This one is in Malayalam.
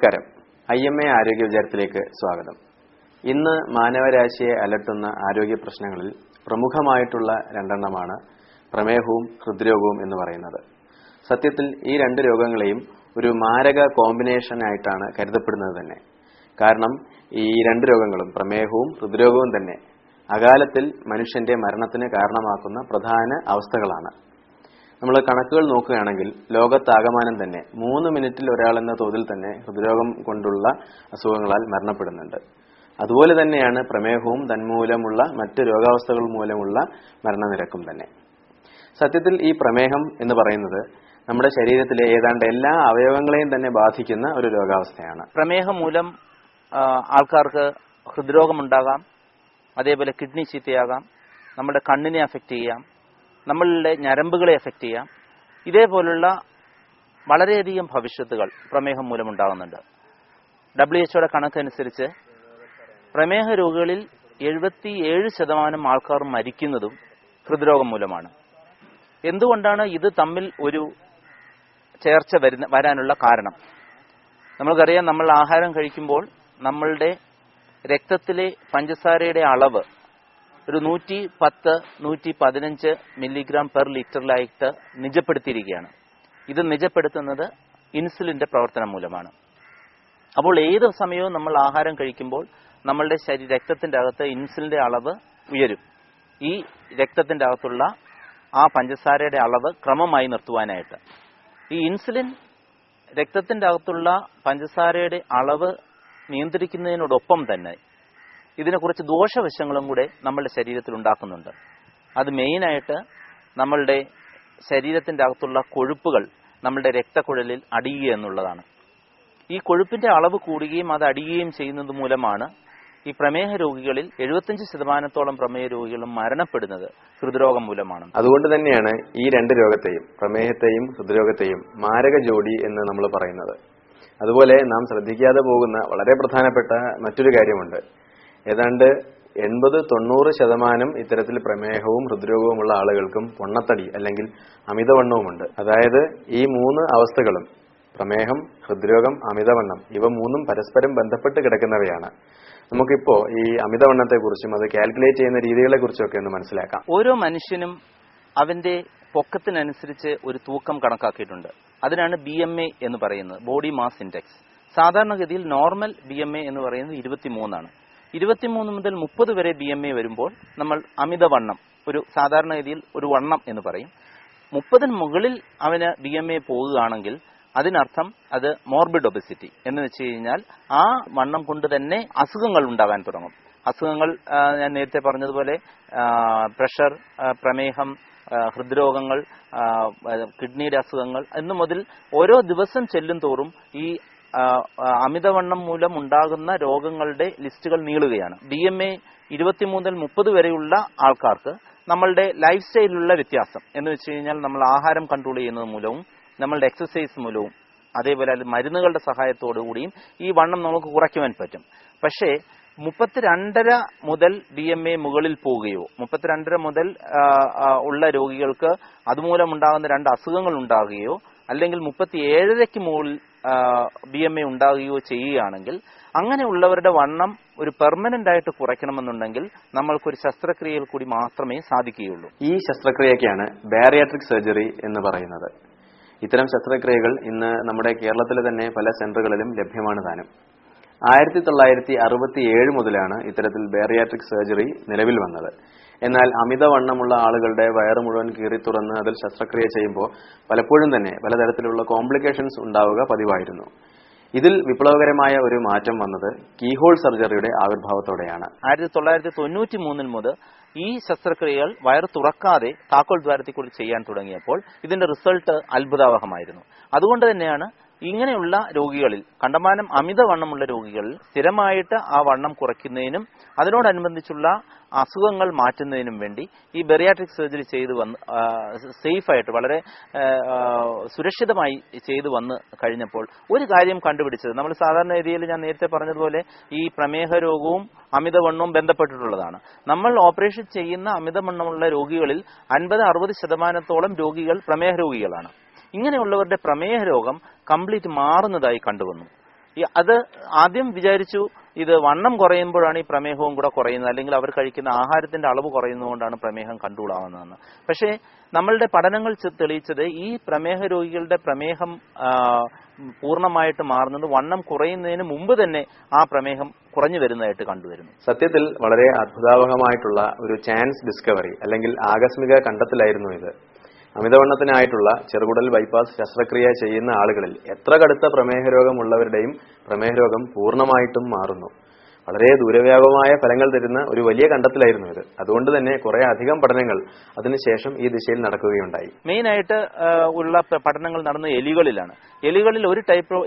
നമസ്കാരം. IMA ആരോഗ്യ വിചാരത്തിലേക്ക് സ്വാഗതം. ഇന്ന് മാനവരാശിയെ അലട്ടുന്ന ആരോഗ്യ പ്രശ്നങ്ങളിൽ പ്രമുഖമായിട്ടുള്ള രണ്ടെണ്ണമാണ് പ്രമേഹവും ഹൃദ്രോഗവും എന്ന് പറയുന്നത്. സത്യത്തിൽ ഈ രണ്ട് രോഗങ്ങളെയും ഒരു മാരക കോമ്പിനേഷൻ ആയിട്ടാണ് കരുതപ്പെടുന്നത് തന്നെ. കാരണം ഈ രണ്ട് രോഗങ്ങളും, പ്രമേഹവും ഹൃദ്രോഗവും തന്നെ അകാലത്തിൽ മനുഷ്യന്റെ മരണത്തിന് കാരണമാക്കുന്ന പ്രധാന അവസ്ഥകളാണ്. നമ്മൾ കണക്കുകൾ നോക്കുകയാണെങ്കിൽ ലോകത്താകമാനം തന്നെ 3 മിനിറ്റിൽ ഒരാളെന്ന തോതിൽ തന്നെ ഹൃദ്രോഗം കൊണ്ടുള്ള അസുഖങ്ങളാൽ മരണപ്പെടുന്നുണ്ട്. അതുപോലെ തന്നെയാണ് പ്രമേഹവും തന്മൂലമുള്ള മറ്റ് രോഗാവസ്ഥകൾ മൂലമുള്ള മരണനിരക്കും തന്നെ. സത്യത്തിൽ ഈ പ്രമേഹം എന്ന് പറയുന്നത് നമ്മുടെ ശരീരത്തിലെ ഏതാണ്ട് എല്ലാ അവയവങ്ങളെയും തന്നെ ബാധിക്കുന്ന ഒരു രോഗാവസ്ഥയാണ്. പ്രമേഹം മൂലം ആൾക്കാർക്ക് ഹൃദ്രോഗമുണ്ടാകാം, അതേപോലെ കിഡ്നി ചീത്തയാകാം, നമ്മുടെ കണ്ണിനെ അഫക്റ്റ് ചെയ്യാം, നമ്മളുടെ ഞരമ്പുകളെ അഫക്റ്റ് ചെയ്യാം. ഇതേപോലുള്ള വളരെയധികം ഭവിഷ്യത്തുകൾ പ്രമേഹം മൂലമുണ്ടാകുന്നുണ്ട്. WHO കണക്കനുസരിച്ച് പ്രമേഹ രോഗികളിൽ 77% ആൾക്കാർ മരിക്കുന്നതും ഹൃദ്രോഗം മൂലമാണ്. എന്തുകൊണ്ടാണ് ഇത് തമ്മിൽ ഒരു ചേർച്ച വരാനുള്ള കാരണം? നമ്മൾക്കറിയാം, നമ്മൾ ആഹാരം കഴിക്കുമ്പോൾ നമ്മളുടെ രക്തത്തിലെ പഞ്ചസാരയുടെ അളവ് ഒരു 110-115 മില്ലിഗ്രാം പെർ ലിറ്ററിലായിട്ട് നിജപ്പെടുത്തിയിരിക്കുകയാണ്. ഇത് നിജപ്പെടുത്തുന്നത് ഇൻസുലിന്റെ പ്രവർത്തനം മൂലമാണ്. അപ്പോൾ ഏത് സമയവും നമ്മൾ ആഹാരം കഴിക്കുമ്പോൾ നമ്മളുടെ രക്തത്തിന്റെ അകത്ത് ഇൻസുലിന്റെ അളവ് ഉയരും. ഈ രക്തത്തിന്റെ അകത്തുള്ള ആ പഞ്ചസാരയുടെ അളവ് ക്രമമായി നിർത്തുവാനായിട്ട് ഈ ഇൻസുലിൻ രക്തത്തിന്റെ അകത്തുള്ള പഞ്ചസാരയുടെ അളവ് നിയന്ത്രിക്കുന്നതിനോടൊപ്പം തന്നെ ഇതിനെ കുറച്ച് ദോഷവശങ്ങളും കൂടെ നമ്മളുടെ ശരീരത്തിൽ ഉണ്ടാക്കുന്നുണ്ട്. അത് മെയിനായിട്ട് നമ്മളുടെ ശരീരത്തിന്റെ അകത്തുള്ള കൊഴുപ്പുകൾ നമ്മളുടെ രക്തക്കുഴലിൽ അടിയുക എന്നുള്ളതാണ്. ഈ കൊഴുപ്പിന്റെ അളവ് കൂടുകയും അത് അടിയുകയും ചെയ്യുന്നത് മൂലമാണ് ഈ പ്രമേഹ രോഗികളിൽ 75% പ്രമേഹ രോഗികളും മരണപ്പെടുന്നത് ഹൃദ്രോഗം മൂലമാണ്. അതുകൊണ്ട് തന്നെയാണ് ഈ രണ്ട് രോഗത്തെയും, പ്രമേഹത്തെയും ഹൃദ്രോഗത്തെയും മാരക ജോഡി എന്ന് നമ്മൾ പറയുന്നത്. അതുപോലെ നാം ശ്രദ്ധിക്കാതെ പോകുന്ന വളരെ പ്രധാനപ്പെട്ട മറ്റൊരു കാര്യമുണ്ട്. ഏതാണ്ട് 80-90% ഇത്തരത്തിൽ പ്രമേഹവും ഹൃദ്രോഗവുമുള്ള ആളുകൾക്കും പൊണ്ണത്തടി അല്ലെങ്കിൽ അമിതവണ്ണവുമുണ്ട്. അതായത് ഈ 3 അവസ്ഥകളും, പ്രമേഹം, ഹൃദ്രോഗം, അമിതവണ്ണം, ഇവ 3ഉം പരസ്പരം ബന്ധപ്പെട്ട് കിടക്കുന്നവയാണ്. നമുക്കിപ്പോ ഈ അമിതവണ്ണത്തെക്കുറിച്ചും അത് കാൽക്കുലേറ്റ് ചെയ്യുന്ന രീതികളെ കുറിച്ചൊക്കെ ഒന്ന് മനസ്സിലാക്കാം. ഓരോ മനുഷ്യനും അവന്റെ പൊക്കത്തിനനുസരിച്ച് ഒരു തൂക്കം കണക്കാക്കിയിട്ടുണ്ട്. അതിനാണ് BMI എന്ന് പറയുന്നത്, ബോഡി മാസ് ഇൻഡെക്സ്. സാധാരണഗതിയിൽ നോർമൽ BMI എന്ന് പറയുന്നത് 23 ആണ്. 23 മുതൽ 30 വരെ BMI വരുമ്പോൾ നമ്മൾ അമിതവണ്ണം, ഒരു സാധാരണഗതിയിൽ ഒരു വണ്ണം എന്ന് പറയും. 30-ന് മുകളിൽ അവന് BMI പോകുകയാണെങ്കിൽ അതിനർത്ഥം അത് മോർബിഡ് ഒബസിറ്റി എന്ന് വെച്ച് കഴിഞ്ഞാൽ ആ വണ്ണം കൊണ്ട് തന്നെ അസുഖങ്ങൾ ഉണ്ടാകാൻ തുടങ്ങും. അസുഖങ്ങൾ ഞാൻ നേരത്തെ പറഞ്ഞതുപോലെ പ്രഷർ, പ്രമേഹം, ഹൃദ്രോഗങ്ങൾ, കിഡ്നിയുടെ അസുഖങ്ങൾ എന്നു മുതൽ ഓരോ ദിവസം ചെല്ലും തോറും ഈ അമിതവണ്ണം മൂലം ഉണ്ടാകുന്ന രോഗങ്ങളുടെ ലിസ്റ്റുകൾ നീളുകയാണ്. BMI 23 മുതൽ 30 വരെയുള്ള ആൾക്കാർക്ക് നമ്മളുടെ ലൈഫ് സ്റ്റൈലിലുള്ള വ്യത്യാസം എന്ന് വെച്ച് കഴിഞ്ഞാൽ നമ്മൾ ആഹാരം കൺട്രോൾ ചെയ്യുന്നത് മൂലവും നമ്മളുടെ എക്സസൈസ് മൂലവും അതേപോലെ മരുന്നുകളുടെ സഹായത്തോടു കൂടിയും ഈ വണ്ണം നമുക്ക് കുറയ്ക്കുവാൻ പറ്റും. പക്ഷേ 32.5 മുതൽ BMI മുകളിൽ പോവുകയോ 32.5 മുതൽ ഉള്ള രോഗികൾക്ക് അതുമൂലം ഉണ്ടാകുന്ന 2 അസുഖങ്ങൾ ഉണ്ടാകുകയോ അല്ലെങ്കിൽ 37.5ക്ക് മുകളിൽ BMI ഉണ്ടാകുകയോ ചെയ്യുകയാണെങ്കിൽ അങ്ങനെയുള്ളവരുടെ വണ്ണം ഒരു പെർമനന്റ് ആയിട്ട് കുറയ്ക്കണമെന്നുണ്ടെങ്കിൽ നമ്മൾക്കൊരു ശസ്ത്രക്രിയയിൽ കൂടി മാത്രമേ സാധിക്കുകയുള്ളൂ. ഈ ശസ്ത്രക്രിയക്കാണ് ബാരിയാട്രിക് സർജറി എന്ന് പറയുന്നത്. ഇത്തരം ശസ്ത്രക്രിയകൾ ഇന്ന് നമ്മുടെ കേരളത്തിലെ തന്നെ പല സെന്ററുകളിലും ലഭ്യമാണ് താനും. 1967 മുതലാണ് ഇത്തരത്തിൽ ബാരിയാട്രിക് സർജറി നിലവിൽ വന്നത്. എന്നാൽ അമിതവണ്ണമുള്ള ആളുകളുടെ വയറ് മുഴുവൻ കീറി തുറന്ന് അതിൽ ശസ്ത്രക്രിയ ചെയ്യുമ്പോൾ പലപ്പോഴും തന്നെ പലതരത്തിലുള്ള കോംപ്ലിക്കേഷൻസ് ഉണ്ടാവുക പതിവായിരുന്നു. ഇതിൽ വിപ്ലവകരമായ ഒരു മാറ്റം വന്നത് കീഹോൾ സർജറിയുടെ ആവിർഭാവത്തോടെയാണ്. 1993 മുതൽ ഈ ശസ്ത്രക്രിയകൾ വയറ് തുറക്കാതെ താക്കോൽ ദ്വാരത്തിൽ കൂടി ചെയ്യാൻ തുടങ്ങിയപ്പോൾ ഇതിന്റെ റിസൾട്ട് അത്ഭുതാവഹമായിരുന്നു. അതുകൊണ്ട് തന്നെയാണ് ഇങ്ങനെയുള്ള രോഗികളിൽ, കണ്ടമാനം അമിതവണ്ണമുള്ള രോഗികളിൽ സ്ഥിരമായിട്ട് ആ വണ്ണം കുറയ്ക്കുന്നതിനും അതിനോടനുബന്ധിച്ചുള്ള അസുഖങ്ങൾ മാറ്റുന്നതിനും വേണ്ടി ഈ ബെറിയാട്രിക് സർജറി ചെയ്തു വന്ന് സേഫായിട്ട് വളരെ സുരക്ഷിതമായി ചെയ്തു വന്ന് കഴിഞ്ഞപ്പോൾ ഒരു കാര്യം കണ്ടുപിടിച്ചത്, നമ്മൾ സാധാരണ രീതിയിൽ ഞാൻ നേരത്തെ പറഞ്ഞതുപോലെ ഈ പ്രമേഹ രോഗവും അമിതവണ്ണവും ബന്ധപ്പെട്ടിട്ടുള്ളതാണ്. നമ്മൾ ഓപ്പറേഷൻ ചെയ്യുന്ന അമിതവണ്ണമുള്ള രോഗികളിൽ 50-60% രോഗികൾ പ്രമേഹ രോഗികളാണ്. ഇങ്ങനെയുള്ളവരുടെ പ്രമേഹ രോഗം കംപ്ലീറ്റ് മാറുന്നതായി കണ്ടുവന്നു. അത് ആദ്യം വിചാരിച്ചു ഇത് വണ്ണം കുറയുമ്പോഴാണ് ഈ പ്രമേഹവും കൂടെ കുറയുന്നത്, അല്ലെങ്കിൽ അവർ കഴിക്കുന്ന ആഹാരത്തിന്റെ അളവ് കുറയുന്നതുകൊണ്ടാണ് പ്രമേഹം കണ്ടുകൂടാവുന്നതെന്ന്. പക്ഷേ നമ്മളുടെ പഠനങ്ങൾ തെളിയിച്ചത് ഈ പ്രമേഹ രോഗികളുടെ പ്രമേഹം പൂർണ്ണമായിട്ട് മാറുന്നത് വണ്ണം കുറയുന്നതിന് മുമ്പ് തന്നെ ആ പ്രമേഹം കുറഞ്ഞു വരുന്നതായിട്ട് കണ്ടുവരുന്നു. സത്യത്തിൽ വളരെ അത്ഭുതാവഹമായിട്ടുള്ള ഒരു ചാൻസ് ഡിസ്കവറി അല്ലെങ്കിൽ ആകസ്മിക കണ്ടെത്തലായിരുന്നു ഇത്. അമിതവണ്ണത്തിനായിട്ടുള്ള ചെറുകുടൽ ബൈപ്പാസ് ശസ്ത്രക്രിയ ചെയ്യുന്ന ആളുകളിൽ എത്ര കടുത്ത പ്രമേഹ രോഗമുള്ളവരുടെയും പ്രമേഹ രോഗം പൂർണ്ണമായിട്ടും മാറുന്നു. വളരെ ദൂരവ്യാപകമായ ഫലങ്ങൾ തരുന്ന ഒരു വലിയ കണ്ടെത്തലായിരുന്നു ഇത്. അതുകൊണ്ട് തന്നെ കുറെ അധികം പഠനങ്ങൾ അതിനുശേഷം ഈ ദിശയിൽ നടക്കുകയുണ്ടായി. മെയിനായിട്ട് ഉള്ള പഠനങ്ങൾ നടന്ന എലികളിലാണ്. എലികളിൽ ഒരു ടൈപ്പ്